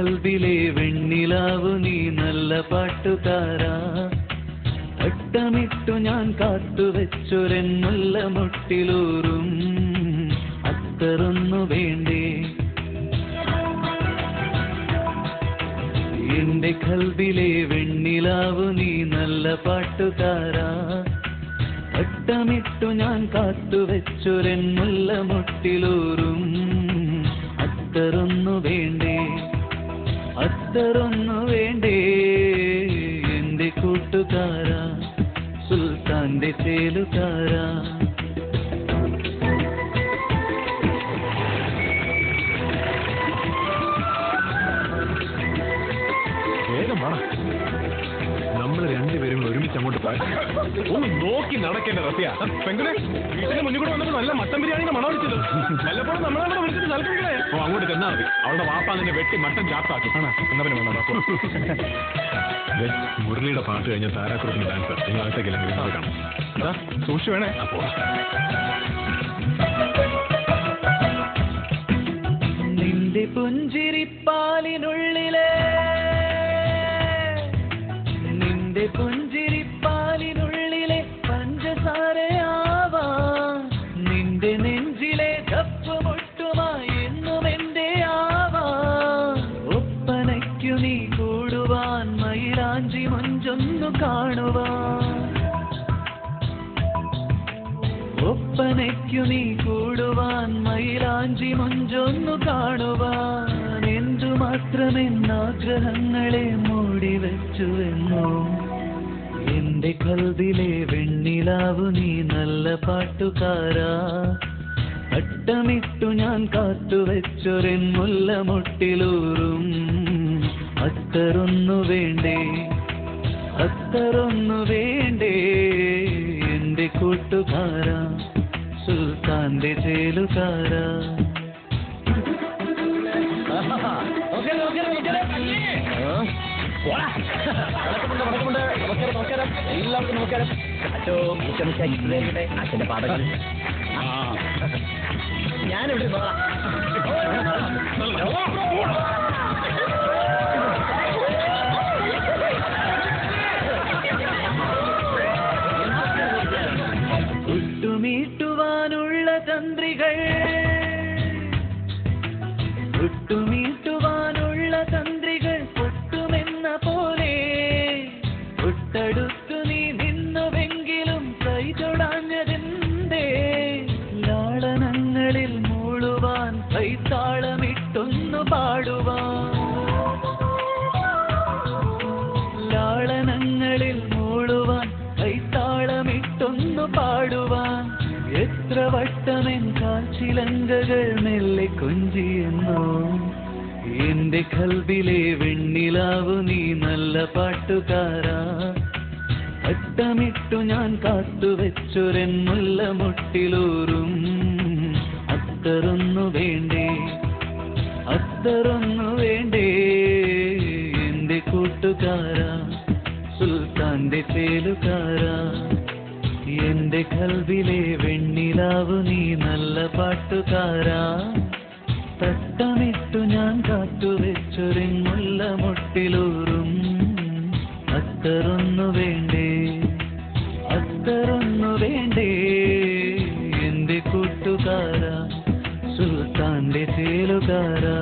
കൽബിലെ വെണ്ണിലാവു നീ നല്ല പാട്ടുകാരാ അട്ടമിട്ടു ഞാൻ കാത്തുവെച്ചൊരൻ മുല്ല മുട്ടിലൂറും അത്തറൊന്നു വേണ്ടേ എന്റെ കൽബിലെ വെണ്ണിലാവു നീ നല്ല പാട്ടുകാരാ അട്ടമിട്ടു ഞാൻ കാത്തുവെച്ചൊരൻ മുല്ല മുട്ടിലൂറും അത്തറൊന്നു വേണ്ടേ അത്തറൊന്നു വേണ്ടേ എന്റെ കൂട്ടുകാരാ സുൽത്താന്റെ ചേലുകാരാ നമ്മൾ രണ്ടുപേരും ഒരുമിച്ച് അങ്ങോട്ട് പോയി ഒന്ന് നോക്കി നടക്കേണ്ട റസിയ പെങ്ങളെ വീട്ടിന്റെ മുന്നിൽ കൂടെ വന്നപ്പോൾ നല്ല മട്ടൻ ബിരിയാണിയുടെ മണം അടിച്ചത് വല്ലപ്പോഴും നമ്മളെ വിളിച്ചിട്ട് നൽകിക്കണേ ഓ അങ്ങോട്ട് ചെന്നാൽ മതി അവളുടെ വാപ്പ അതിന്റെ വെട്ടി മട്ടൻ ചാപ്പാക്കി എന്നാ പിന്നെ വേണ്ട മുരളിയുടെ പാട്ട് കഴിഞ്ഞ താരാക്കുറപ്പിന് ഡാൻസ് നിങ്ങൾ അകത്തേക്കില്ലെങ്കിൽ കാണാം എന്താ സൂക്ഷിച്ചു വേണേ അപ്പോ നിന്റെ പുഞ്ചിരിപ്പാലിനുള്ളിലെ പുഞ്ചിരിപ്പാലിനുള്ളിലെ പഞ്ചസാരയാവാ നിന്റെ നെഞ്ചിലെ കപ്പുമുട്ടുമായി എന്നും എന്റെ ആവാ ഒപ്പനയ്ക്കു നീ കൂടുവാൻ മയിലാഞ്ചി മൊഞ്ചൊന്നു കാണുവാൻ ഒപ്പനയ്ക്കു നീ കൂടുവാൻ മയിലാഞ്ചി മൊഞ്ചൊന്നു കാണുവാൻ എന്തുമാത്രമെന്നാഗ്രഹങ്ങളെ മൂടിവെച്ചുവെന്നോ എന്റെ കൽബിലെ വെണ്ണിലാവു നീ നല്ല പാട്ടുകാരാ അട്ടമിട്ടു ഞാൻ കാത്തുവെച്ചൊരൻ മുല്ല മുട്ടിലൂറും അത്തറൊന്നു വേണ്ടേ അത്തറൊന്നു വേണ്ടേ എന്റെ കൂട്ടുകാരാ സുൽത്താന്റെ ചേലുകാരാ എല്ലാവർക്കും നമസ്കാരം അച്ഛോ അച്ഛന്റെ പാഠങ്ങൾ ഞാനിവിടെ ഒട്ടുമീട്ടുവാനുള്ള തന്ത്രികൾ ഒട്ടുമീട്ടുവാനുള്ള തന്ത്രികൾ പൊട്ടുമെന്ന പോലെ ഒട്ടടുത്തു നീ നിന്നുവെങ്കിലും കൈ തൊടാഞ്ഞതെന്തേ ലാളനങ്ങളിൽ മൂളുവാൻ കൈത്താളമിട്ടൊന്നു പാടുവാൻ ലാളനങ്ങളിൽ മൂളുവാൻ കൈത്താളമിട്ടൊന്നു പാടുവാൻ എത്ര വട്ടമെൻ കാൽച്ചിലങ്കകൾ മെല്ലെ കൊഞ്ചിയെന്നോ എന്റെ കൽബിലെ വെണ്ണിലാവു നീ നല്ല പാട്ടുകാരാ അട്ടമിട്ടു ഞാൻ കാത്തുവെച്ചൊരൻ മുല്ല മുട്ടിലൂറും അത്തറൊന്നു വേണ്ടേ അത്തറൊന്നു വേണ്ടേ എന്റെ കൂട്ടുകാരാ സുൽത്താന്റെ ചേലുകാരാ എന്റെ കൽബിലെ വെണ്ണിലാവു നീ നല്ല പാട്ടുകാരാ തട്ടമിട്ടു ഞാൻ കാത്തുവെച്ചൊരൻ മുല്ല മുട്ടിലൂറും അത്തറൊന്നു വേണ്ടേ അത്തറൊന്നു വേണ്ടേ എന്റെ കൂട്ടുകാരാ സുൽത്താന്റെ ചേലുകാരാ